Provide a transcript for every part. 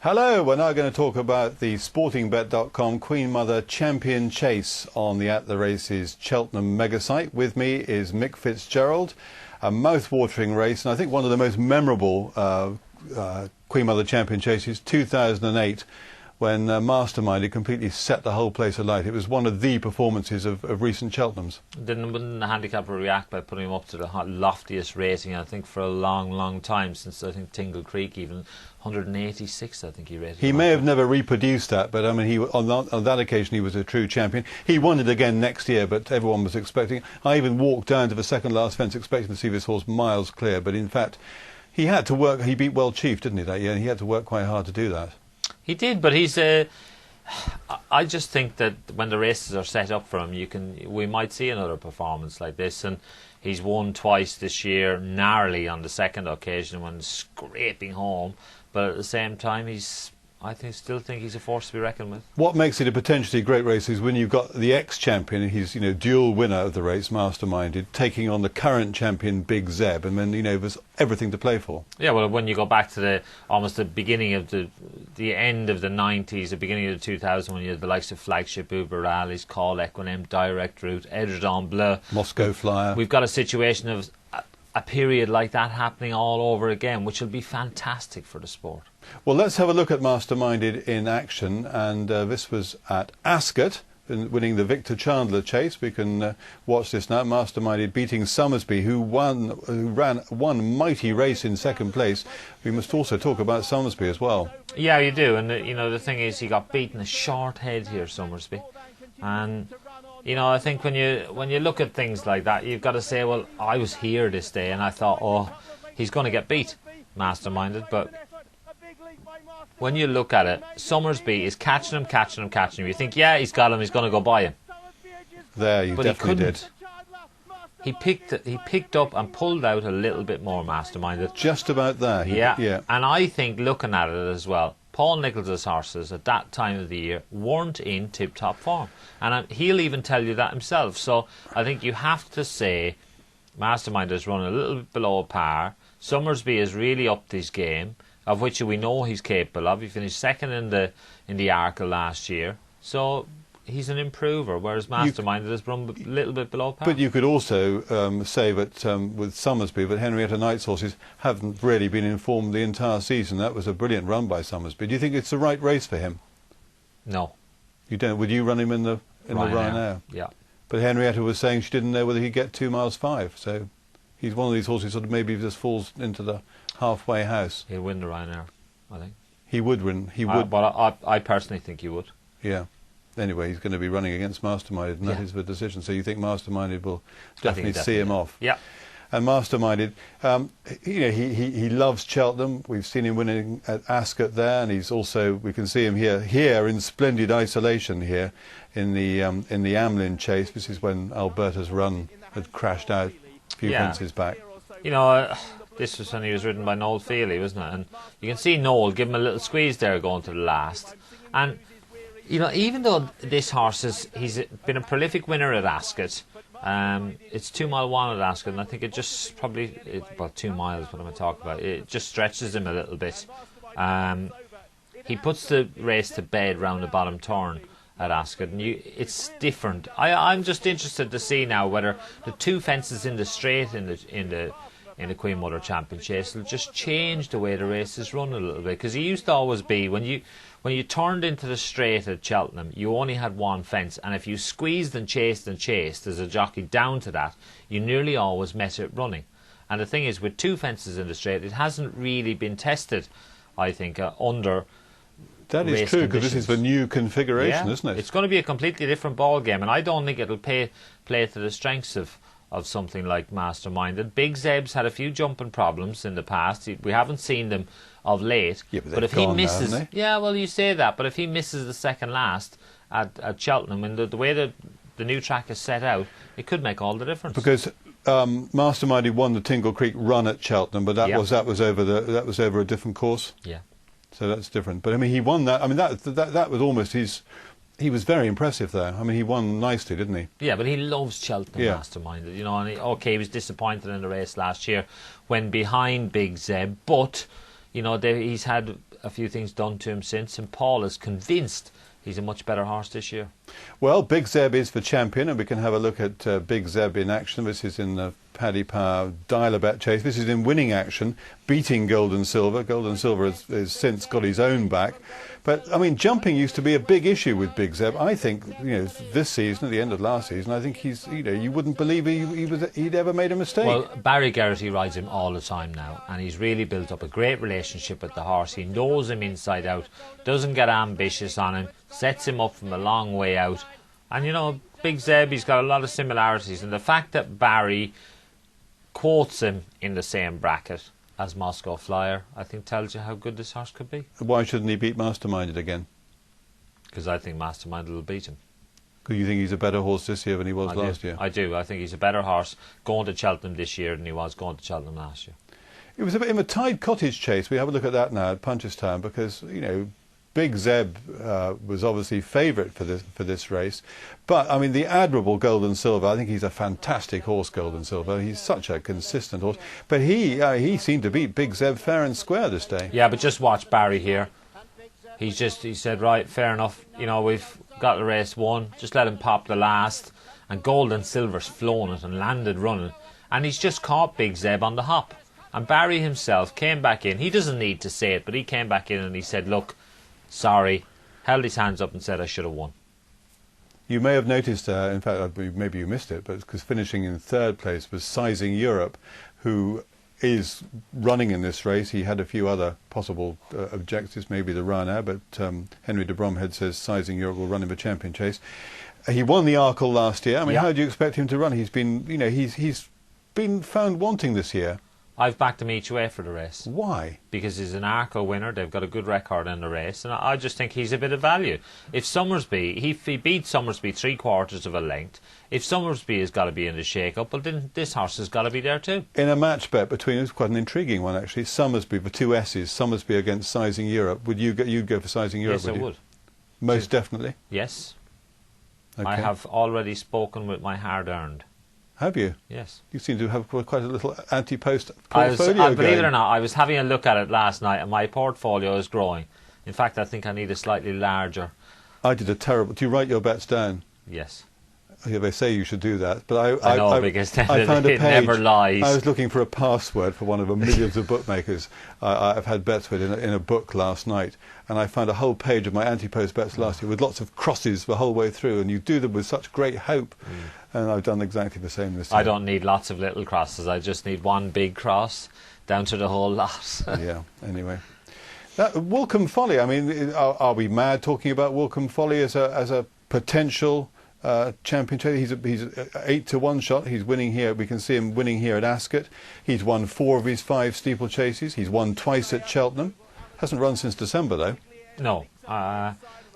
Hello, we're now going to talk about the sportingbet.com Queen Mother Champion Chase on the At The Races Cheltenham mega site. With me is Mick Fitzgerald, a mouth-watering race, and I think one of the most memorable Queen Mother Champion Chases, 2008, when Masterminded completely set the whole place alight. It was one of the performances of recent Cheltenhams. Wouldn't the handicapper react by putting him up to the loftiest rating, I think, for a long time, since I think Tingle Creek, even 186, I think he rated. He may have never reproduced that, but I mean, on that occasion he was a true champion. He won it again next year, but everyone was expecting. I even walked down to the second last fence expecting to see this horse miles clear, but in fact he had to work. He beat World Chief, didn't he, that year? And he had to work quite hard to do that. He did, but he's I just think that when the races are set up for him, we might see another performance like this. And he's won twice this year, narrowly on the second occasion when scraping home. But at the same time, still think he's a force to be reckoned with. What makes it a potentially great race is when you've got the ex-champion, he's dual winner of the race, Masterminded, taking on the current champion, Big Zeb, and then there's everything to play for. Yeah, well, when you go back to almost the beginning of the end of the 90s, the beginning of the 2000s, when you had the likes of Flagship Uber Rallies, Call Equinem, Direct Route, Edredon Bleu, Moscow Flyer. We've got a situation of a period like that happening all over again, which will be fantastic for the sport. Well, let's have a look at Masterminded in action, and this was at Ascot, winning the Victor Chandler Chase. We can watch this now. Masterminded beating Somersby, who ran one mighty race in second place. We must also talk about Somersby as well. Yeah, you do, and the thing is, he got beaten a short head here, Somersby, and I think when you look at things like that, you've got to say, well, I was here this day and I thought, oh, he's going to get beat, Masterminded. But when you look at it, Somersby is catching him. You think, yeah, he's got him, he's going to go by him. There, you definitely did. He picked up and pulled out a little bit more, Masterminded. Just about there. Yeah. And I think, looking at it as well, Paul Nicholls' horses at that time of the year weren't in tip-top form. And he'll even tell you that himself. So I think you have to say Mastermind has run a little bit below par. Somersby has really upped his game, of which we know he's capable of. He finished second in the Arkle last year. So he's an improver, whereas Masterminded has run a little bit below par. But you could also say that with Somersby, that Henrietta Knight's horses haven't really been informed the entire season. That was a brilliant run by Somersby. Do you think it's the right race for him? No. You don't? Would you run him in the Ryanair? Yeah. But Henrietta was saying she didn't know whether he'd get 2 miles 5. So he's one of these horses sort of maybe just falls into the halfway house. He'll win the Ryanair, I think. He would win. He would. But I personally think he would. Yeah. Anyway, he's going to be running against Masterminded, and that is the decision. So you think Masterminded will definitely see him off? Yeah. And Masterminded, he loves Cheltenham. We've seen him winning at Ascot there, and he's also, we can see him here in splendid isolation here in the Amlin Chase. This is when Alberta's run had crashed out a few fences back. This was when he was ridden by Noel Feely, wasn't it? And you can see Noel give him a little squeeze there going to the last. And even though this horse he's been a prolific winner at Ascot, it's 2 mile 1 at Ascot, and I think it just about 2 miles, what am I talking about? It just stretches him a little bit. He puts the race to bed round the bottom turn at Ascot, and it's different. I'm just interested to see now whether the 2 fences in the straight in the Queen Mother Champion Chase will just change the way the race is run a little bit, because he used to always be, when you turned into the straight at Cheltenham, you only had 1 fence, and if you squeezed and chased as a jockey down to that, you nearly always met it running. And the thing is, with 2 fences in the straight, it hasn't really been tested, I think, under that is true, because this is the new configuration, isn't it? It's going to be a completely different ball game, and I don't think it'll play to the strengths of something like Masterminded. Big Zeb's had a few jumping problems in the past. We haven't seen them of late. Yeah, but if he misses, now, yeah, well, you say that, but if he misses the second last at Cheltenham, and the way that the new track is set out, it could make all the difference. Because Masterminded won the Tingle Creek run at Cheltenham, but that was over a different course. Yeah. So that's different. But I mean, he won that. I mean, that was almost his. He was very impressive there. I mean, he won nicely, didn't he? Yeah, but he loves Cheltenham, Masterminded. And he was disappointed in the race last year when behind Big Zeb, but he's had a few things done to him since, and Paul is convinced he's a much better horse this year. Well, Big Zeb is for champion, and we can have a look at Big Zeb in action. This is in the Paddy Power Dial-A-Bet chase. This is in winning action, beating Gold and Silver. Gold and Silver has since got his own back. But, I mean, jumping used to be a big issue with Big Zeb. I think, this season, at the end of last season, I think he's, you wouldn't believe he'd ever made a mistake. Well, Barry Geraghty rides him all the time now, and he's really built up a great relationship with the horse. He knows him inside out, doesn't get ambitious on him, sets him up from a long way out. And, Big Zeb, he's got a lot of similarities. And the fact that Barry quotes him in the same bracket as Moscow Flyer, I think tells you how good this horse could be. Why shouldn't he beat Masterminded again? Because I think Masterminded will beat him. Because you think he's a better horse this year than he was last year? I do. I think he's a better horse going to Cheltenham this year than he was going to Cheltenham last year. It was a bit in the Tide Cottage chase. We have a look at that now at Punchestown because, Big Zeb was obviously favourite for this race. But, I mean, the admirable Gold and Silver, I think he's a fantastic horse, Gold and Silver. He's such a consistent horse. But he seemed to beat Big Zeb fair and square this day. Yeah, but just watch Barry here. He said, right, fair enough. We've got the race won. Just let him pop the last. And Gold and Silver's flown it and landed running. And he's just caught Big Zeb on the hop. And Barry himself came back in. He doesn't need to say it, but he came back in and he said, look, sorry, held his hands up and said I should have won. You may have noticed, in fact, maybe you missed it, but because finishing in third place was Sizing Europe, who is running in this race. He had a few other possible objectives, maybe the Ryanair, but Henry de Bromhead says Sizing Europe will run in the champion chase. He won the Arkle last year. I mean, how do you expect him to run? He's been, he's been found wanting this year. I've backed him each way for the race. Why? Because he's an Arkle winner. They've got a good record in the race, and I just think he's a bit of value. If Summersby, if he beats Summersby 3/4 of a length, if Summersby has got to be in the shake-up, well, then this horse has got to be there too. In a match bet between us, quite an intriguing one actually. Summersby, the two S's, Summersby against Sizing Europe. You'd go for Sizing Europe? Yes, I would. Most definitely. Yes. Okay. I have already spoken with my hard-earned. Have you? Yes. You seem to have quite a little anti-post portfolio believe it or not, I was having a look at it last night and my portfolio is growing. In fact, I think I need a slightly larger. I did a terrible... Do you write your bets down? Yes. Yeah, they say you should do that, but I know, because I found a it page. Never lies. I was looking for a password for one of the millions of bookmakers I've had bets with in a book last night, and I found a whole page of my anti-post bets last year with lots of crosses the whole way through, and you do them with such great hope, and I've done exactly the same this year. I don't need lots of little crosses. I just need one big cross down to the whole lot. Yeah. Anyway. Wilcombe Folly. I mean, are we mad talking about Wilcombe Folly as a potential champion trader? He's 8-1 shot. He's winning here. We can see him winning here at Ascot. He's won 4 of his 5 steeplechases. He's won twice at Cheltenham. Hasn't run since December though. No.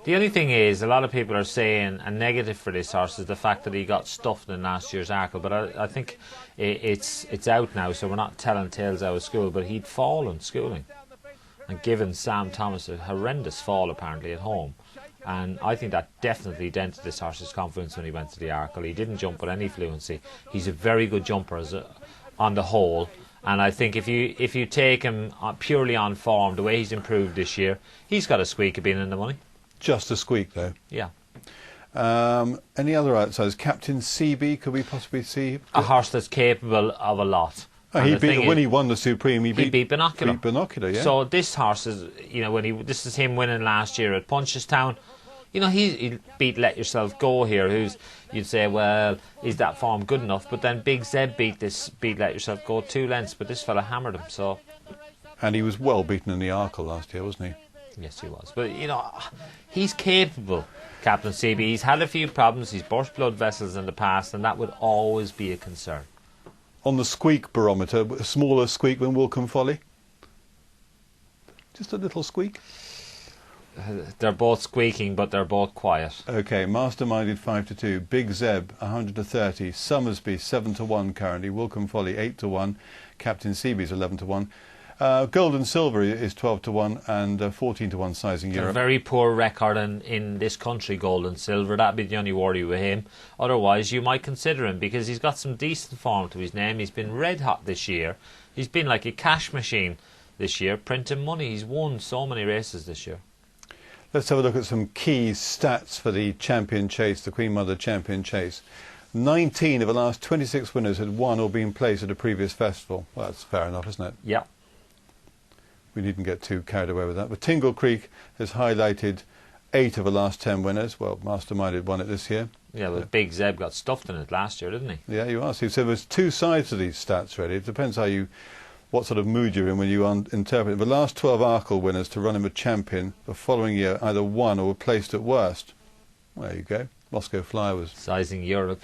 The only thing is, a lot of people are saying a negative for this horse is the fact that he got stuffed in last year's Arkle. But I think it's out now, so we're not telling tales out of school. But he'd fallen schooling and given Sam Thomas a horrendous fall apparently at home. And I think that definitely dented this horse's confidence when he went to the Arkle. He didn't jump with any fluency. He's a very good jumper on the whole. And I think if you take him purely on form, the way he's improved this year, he's got a squeak of being in the money. Just a squeak, though. Yeah. Any other outsiders? Captain CB, could we possibly see? A horse that's capable of a lot. When he won the Supreme, he beat Binocular. Beat Binocular, yeah. So this horse is, this is him winning last year at Punchestown. He beat Let Yourself Go here, you'd say, well, is that form good enough? But then Big Zeb beat Let Yourself Go 2 lengths, but this fella hammered him, so... And he was well beaten in the Arkle last year, wasn't he? Yes, he was. But, he's capable, Captain CB. He's had a few problems, he's burst blood vessels in the past, and that would always be a concern. On the squeak barometer, a smaller squeak than Wilcombe Folly? Just a little squeak? They're both squeaking, but they're both quiet. Okay, Masterminded 5-2, Big Zeb 130, Summersby 7-1 currently, Wilcombe Folly 8-1, Captain Seabees 11-1. Gold and Silver is 12-1 and 14-1 Sizing Europe. A very poor record in this country, Gold and Silver. That'd be the only worry with him. Otherwise, you might consider him because he's got some decent form to his name. He's been red hot this year. He's been like a cash machine this year, printing money. He's won so many races this year. Let's have a look at some key stats for the Champion Chase, the Queen Mother Champion Chase. 19 of the last 26 winners had won or been placed at a previous festival. Well, that's fair enough, isn't it? Yeah. We needn't get too carried away with that. But Tingle Creek has highlighted 8 of the last 10 winners. Well, Masterminded won it this year. Yeah, but Big Zeb got stuffed in it last year, didn't he? Yeah, you are. So there's two sides to these stats, really. It depends what sort of mood you're in when you interpret it. The last 12 Arkle winners to run him a champion the following year either won or were placed at worst. There you go. Moscow Flyer was... Sizing Europe.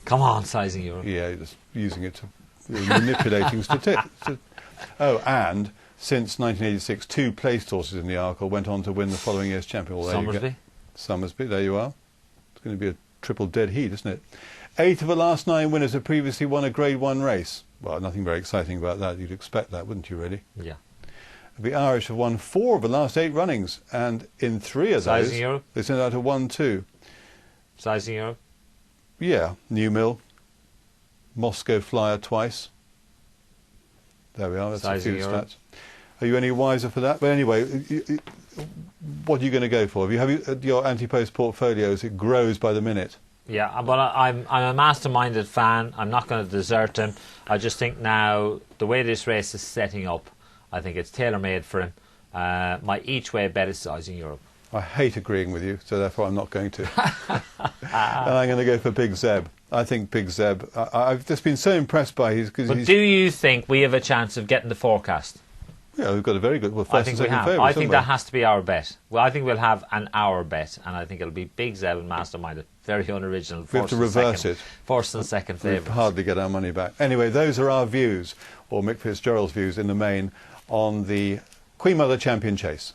Come on, Sizing Europe. Yeah, just using it to... manipulating statistics. Oh, and since 1986, 2 placed horses in the Arkle went on to win the following year's champion. Well, Somersby. Somersby, there you are. It's going to be a triple dead heat, isn't it? 8 of the last 9 winners have previously won a Grade 1 race. Well, nothing very exciting about that. You'd expect that, wouldn't you, really? Yeah. The Irish have won 4 of the last 8 runnings, and in 3 of Sizing those, Europe. they sent out a 1-2. Sizing Europe. Yeah, New Mill, Moscow Flyer twice. There we are, that's Sizing a few Europe. stats. Are you any wiser for that? But anyway, what are you going to go for? Have you your anti-post portfolios, it grows by the minute. Yeah, but I'm a Masterminded fan. I'm not going to desert him. I just think now, the way this race is setting up, I think it's tailor-made for him. My each-way bet is Sizing Europe. I hate agreeing with you, so therefore I'm not going to. And I'm going to go for Big Zeb. I think Big Zeb, I've just been so impressed by his... But do you think we have a chance of getting the forecast? Yeah, we've got a very good... Well, I first think and we second have. favourites, I think haven't that we? has to be our bet. Well, I think we'll have an hour bet, and I think it'll be Big Zeb and Masterminded. Very unoriginal. We have to reverse it. First and second We'd favourites. hardly get our money back. Anyway, those are our views, or Mick Fitzgerald's views in the main, on the Queen Mother Champion Chase.